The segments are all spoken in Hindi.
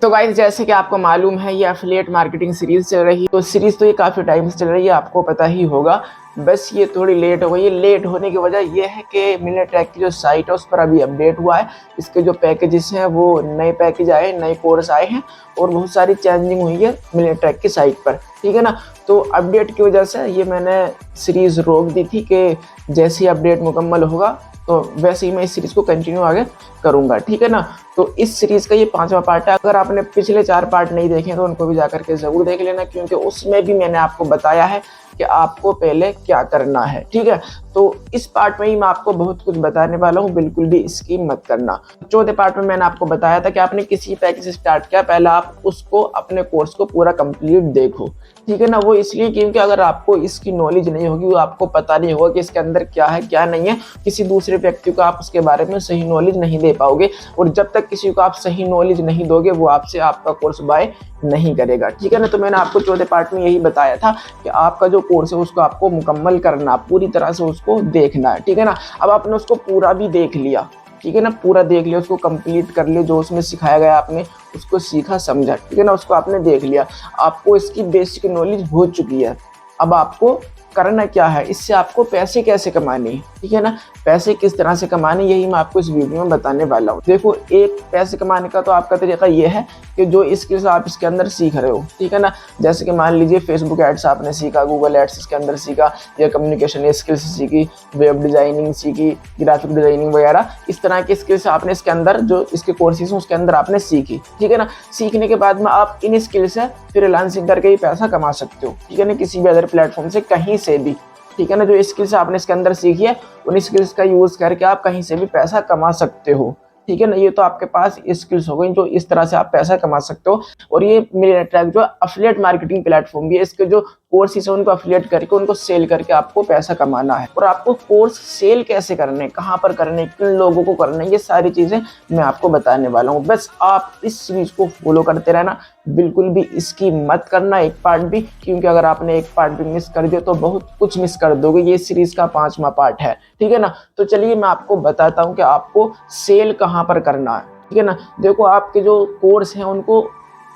तो गाइस, जैसे कि आपको मालूम है, ये एफिलिएट मार्केटिंग सीरीज चल रही है। तो सीरीज तो ये काफ़ी टाइम से चल रही है, आपको पता ही होगा। बस ये थोड़ी लेट हो गई है। लेट होने की वजह ये है कि मिलिट्रैक की जो साइट है उस पर अभी अपडेट हुआ है। इसके जो पैकेजेस हैं वो नए पैकेज आए, नए कोर्स आए हैं और बहुत सारी चेंजिंग हुई है मिलिट्रैक की साइट पर, ठीक है ना। तो अपडेट की वजह से ये मैंने सीरीज़ रोक दी थी कि जैसे ही अपडेट मुकम्मल होगा तो वैसे ही मैं इस सीरीज़ को कंटिन्यू आगे करूँगा, ठीक है ना। तो इस सीरीज़ का ये 5वां पार्ट है। अगर आपने पिछले 4 पार्ट नहीं देखे तो उनको भी जाकर के ज़रूर देख लेना, क्योंकि उसमें भी मैंने आपको बताया है कि आपको पहले क्या करना है, ठीक है। तो इस पार्ट में ही मैं आपको बहुत कुछ बताने वाला हूँ, बिल्कुल भी स्किप मत करना। चौथे पार्ट में मैंने आपको बताया था कि आपने किसी पैकेज से स्टार्ट किया, पहले आप उसको अपने कोर्स को पूरा कंप्लीट देखो, ठीक है ना। वो इसलिए क्योंकि अगर आपको इसकी नॉलेज नहीं होगी, आपको पता नहीं होगा कि इसके अंदर क्या है क्या नहीं है, किसी दूसरे व्यक्ति को आप उसके बारे में सही नॉलेज नहीं दे पाओगे। और जब तक किसी को आप सही नॉलेज नहीं दोगे, वो आपसे आपका कोर्स बाय नहीं करेगा, ठीक है ना। तो मैंने आपको चौथे पार्ट में यही बताया था कि आपका जो कोर्स है उसको आपको मुकम्मल करना, पूरी तरह से उसको देखना है, ठीक है ना। अब आपने उसको पूरा भी देख लिया, ठीक है ना, पूरा देख लिया, उसको कंप्लीट कर लिया, जो उसमें सिखाया गया आपने उसको सीखा समझा, ठीक है ना, उसको आपने देख लिया, आपको इसकी बेसिक नॉलेज हो चुकी है। अब आपको करना क्या है, इससे आपको पैसे कैसे कमाने हैं, ठीक है ना, पैसे किस तरह से कमाने, यही मैं आपको इस वीडियो में बताने वाला हूँ। देखो, एक पैसे कमाने का तो आपका तरीका ये है कि जो स्किल्स आप इसके अंदर सीख रहे हो, ठीक है ना। जैसे कि मान लीजिए फेसबुक एड्स आपने सीखा, गूगल एड्स इसके अंदर सीखा, या कम्युनिकेशन स्किल्स सीखी, वेब डिज़ाइनिंग सीखी, ग्राफिक डिज़ाइनिंग वगैरह, इस तरह की स्किल्स आपने इसके अंदर, जो इसके कोर्सेज हैं उसके अंदर आपने सीखी, ठीक है ना। सीखने के बाद में आप इन स्किल्स से फ्रीलांसिंग करके ही पैसा कमा सकते हो, ठीक है ना, किसी भी अदर प्लेटफॉर्म से, कहीं से भी, ठीक है ना। जो स्किल्स आपने इसके अंदर सीखी है, उन स्किल्स का यूज़ करके आप कहीं से भी पैसा कमा सकते हो, ठीक है ना। ये तो आपके पास स्किल्स हो गई जो इस तरह से आप पैसा कमा सकते हो। और ये मिलिट्रैक जो अफिलिएट मार्केटिंग प्लेटफॉर्म भी है, इसके जो कोर्सेज है उनको अफिलिएट करके, उनको सेल करके आपको पैसा कमाना है। और आपको कोर्स सेल कैसे करने, कहाँ पर करने, किन लोगों को करने, ये सारी चीज़ें मैं आपको बताने वाला हूँ। बस आप इस सीरीज को फॉलो करते रहना, बिल्कुल भी इसकी मत करना एक पार्ट भी, क्योंकि अगर आपने एक पार्ट भी मिस कर दिया तो बहुत कुछ मिस कर दोगे। ये सीरीज का 5वां पार्ट है, ठीक है ना। तो चलिए मैं आपको बताता हूँ कि आपको सेल कहाँ पर करना है, ठीक है ना। देखो, आपके जो कोर्स हैं उनको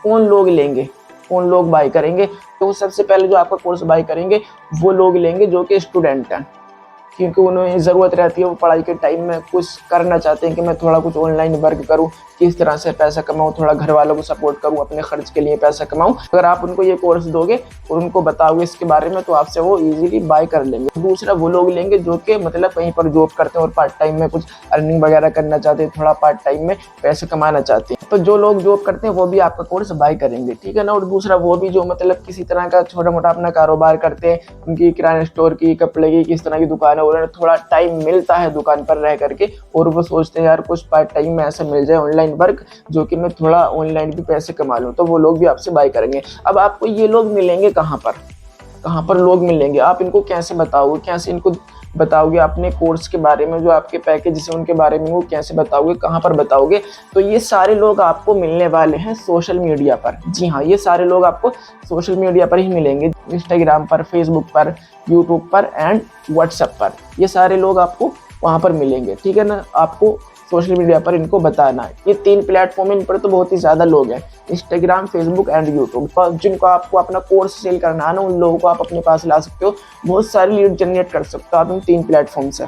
कौन लोग लेंगे, कौन लोग बाय करेंगे, तो सबसे पहले जो आपका कोर्स बाय करेंगे वो लोग लेंगे जो कि स्टूडेंट हैं, क्योंकि उन्हें ज़रूरत रहती है, वो पढ़ाई के टाइम में कुछ करना चाहते हैं कि मैं थोड़ा कुछ ऑनलाइन वर्क करूं, किस तरह से पैसा कमाऊं, थोड़ा घर वालों को सपोर्ट करूं, अपने खर्च के लिए पैसा कमाऊं। अगर आप उनको ये कोर्स दोगे और उनको बताओगे इसके बारे में, तो आपसे वो इजीली बाय कर लेंगे। दूसरा वो लोग लेंगे जो कि मतलब कहीं पर जॉब करते हैं और पार्ट टाइम में कुछ अर्निंग वगैरह करना चाहते हैं, थोड़ा पार्ट टाइम में पैसे कमाना चाहते हैं। तो जो लोग जॉब करते हैं वो भी आपका कोर्स बाय करेंगे, ठीक है ना। और दूसरा वो भी जो मतलब किसी तरह का छोटा मोटा अपना कारोबार करते हैं, उनकी किराना स्टोर की, कपड़े की, किस तरह की दुकान है, उन्हें थोड़ा टाइम मिलता है दुकान पर रह करके, और वो सोचते हैं यार कुछ पार्ट टाइम में ऐसा मिल जाए ऑनलाइन वर्क जो कि मैं थोड़ा ऑनलाइन भी पैसे कमा लूँ, तो वो लोग भी आपसे बाय करेंगे। अब आपको ये लोग मिलेंगे कहाँ पर, कहाँ पर लोग मिलेंगे, आप इनको कैसे बताओगे, कैसे इनको बताओगे अपने कोर्स के बारे में, जो आपके पैकेज है उनके बारे में वो कैसे बताओगे, कहाँ पर बताओगे। तो ये सारे लोग आपको मिलने वाले हैं सोशल मीडिया पर। जी हाँ, ये सारे लोग आपको सोशल मीडिया पर ही मिलेंगे, इंस्टाग्राम पर, फेसबुक पर, यूट्यूब पर एंड व्हाट्सएप पर। ये सारे लोग आपको वहाँ पर मिलेंगे, ठीक है ना। आपको सोशल मीडिया पर इनको बताना है। ये 3 प्लेटफॉर्म, इन पर तो बहुत ही ज़्यादा लोग हैं, इंस्टाग्राम, फेसबुक एंड यूट्यूब पर, जिनको आपको अपना कोर्स सेल करना है ना, उन लोगों को आप अपने पास ला सकते हो, बहुत सारी लीड जनरेट कर सकते हो आप इन 3 प्लेटफॉर्म से,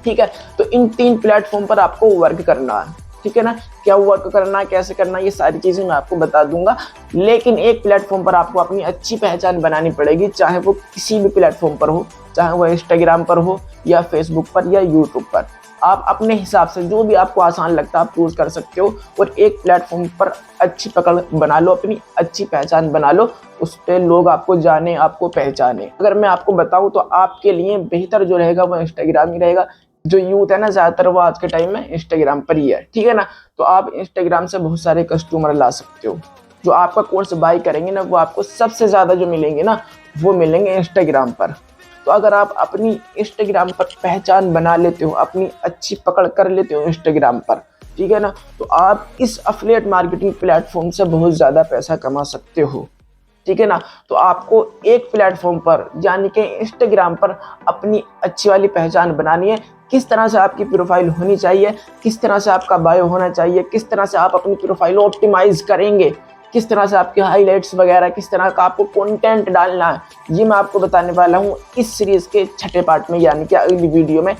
ठीक है। तो इन 3 प्लेटफॉर्म पर आपको वर्क करना है, ठीक है ना। क्या वर्क करना है, कैसे करना है, ये सारी चीज़ें मैं आपको बता दूंगा। लेकिन एक प्लेटफॉर्म पर आपको अपनी अच्छी पहचान बनानी पड़ेगी, चाहे वो किसी भी प्लेटफॉर्म पर हो, चाहे वो इंस्टाग्राम पर हो या फेसबुक पर या यूट्यूब पर। आप अपने हिसाब से जो भी आपको आसान लगता है आप चूज कर सकते हो, और एक प्लेटफॉर्म पर अच्छी पकड़ बना लो, अपनी अच्छी पहचान बना लो, उस पर लोग आपको जाने, आपको पहचाने। अगर मैं आपको बताऊं तो आपके लिए बेहतर जो रहेगा वो इंस्टाग्राम ही रहेगा। जो यूथ है ना, ज़्यादातर वो आज के टाइम में इंस्टाग्राम पर ही है, ठीक है ना। तो आप इंस्टाग्राम से बहुत सारे कस्टमर ला सकते हो। जो आपका कोर्स बाय करेंगे ना, वो आपको सबसे ज़्यादा जो मिलेंगे ना, वो मिलेंगे इंस्टाग्राम पर। तो अगर आप अपनी इंस्टाग्राम पर पहचान बना लेते हो, अपनी अच्छी पकड़ कर लेते हो इंस्टाग्राम पर, ठीक है ना, तो आप इस अफिलिएट मार्केटिंग प्लेटफॉर्म से बहुत ज़्यादा पैसा कमा सकते हो, ठीक है ना। तो आपको एक प्लेटफॉर्म पर यानी कि इंस्टाग्राम पर अपनी अच्छी वाली पहचान बनानी है, किस तरह से आपकी प्रोफाइल होनी चाहिए, किस तरह से आपका बायो होना चाहिए, किस तरह से आप अपनी प्रोफाइल ऑप्टिमाइज करेंगे, किस तरह से आपके हाइलाइट्स वगैरह, किस तरह का आपको कंटेंट डालना है, ये मैं आपको बताने वाला हूँ इस सीरीज़ के छठे पार्ट में, यानी कि अगली वीडियो में।